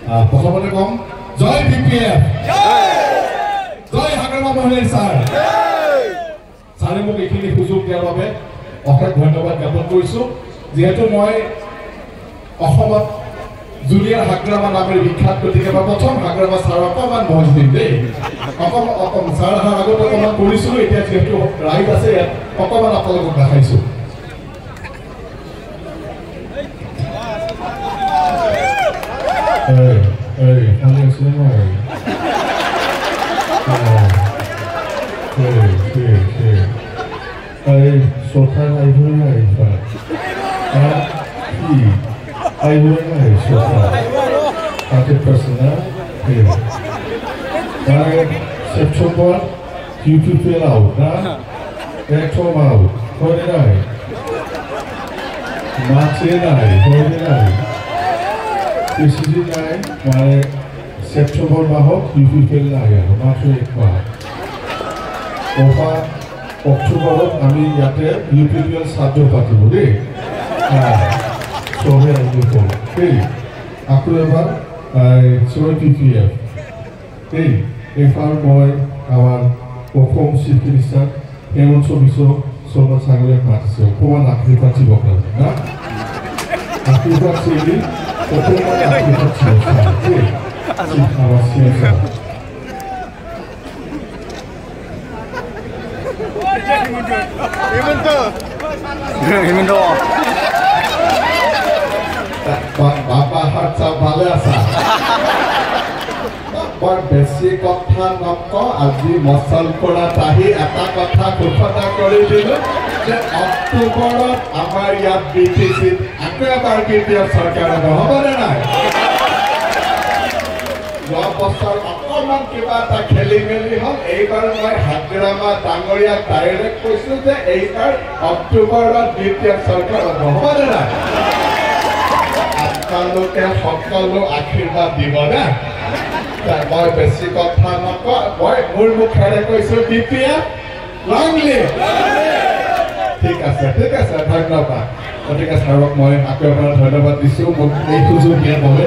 প্ৰথমতে কম জয় বিপিএফ জয় হাগ্ৰামা মহিলা ছাৰ ছাৰে মোক এইখিনি সুযোগ দিয়াৰ বাবে অশেষ ধন্যবাদ জ্ঞাপন কৰিছোঁ যিহেতু মই অসমত জুনিয়ৰ হাগ্ৰামা নামেৰে বিখ্যাত গতিকে মই প্ৰথম হাগ্ৰামা ছাৰ অকণমান মহজ দিম দেই অকণমান ছাৰ অহাৰ আগত অকণমান কৰিছিলোঁ এতিয়া যিহেতু ৰাইড আছে ইয়াত অকণমান আপোনালোকক দেখাইছোঁ Hey, kalian semua. Hey, sultan ibunya itu. Ibunya sultan. Ada personal. September, YouTube out, nah. October out. Kau ni, March ni, kau ni. Decision line, my September mahok, UPPL laya, maksud ekbar. October kami yate UPPL satu parti boleh. Sohe aku pun. Okay, aku lepas sohe PPF. Okay, ekbar boy kawan perform chief minister, Hemant Sobiso, Sobat Sanggulek Matsio, kawan akhir parti bokal. Nah, akhir parti ini. Pertama kali kita selesai, awasnya. Imundo. Bapak harta balasa. Bapak besi kota noko aji masal kola tahi ata kota kupata kori dulu. Oktober আমার ইয়াত BTC একেবারে BTR সরকার হবে না যোৱা বছৰ অকণমান কিবা এটা খেলি মেলি হ'ল এইবাৰ মই হাগ্ৰামা ডাঙৰীয়াক ডাইৰেক্ট কৈছোঁ যে এইবাৰ অক্টোবৰত বিটিআৰ চৰকাৰ হবে না আপোনালোকে সকলো আশীৰ্বাদ দিব না মই বেছি কথা নকওঁ মই মোৰ মুখেৰে কৈছোঁ বিটিআৰ লং লিভ ঠিক আছে ধন্যবাদ গতিকে ছাৰক মই আকৌ এবাৰ ধন্যবাদ দিছোঁ মোক এই সুযোগ দিয়াৰ বাবে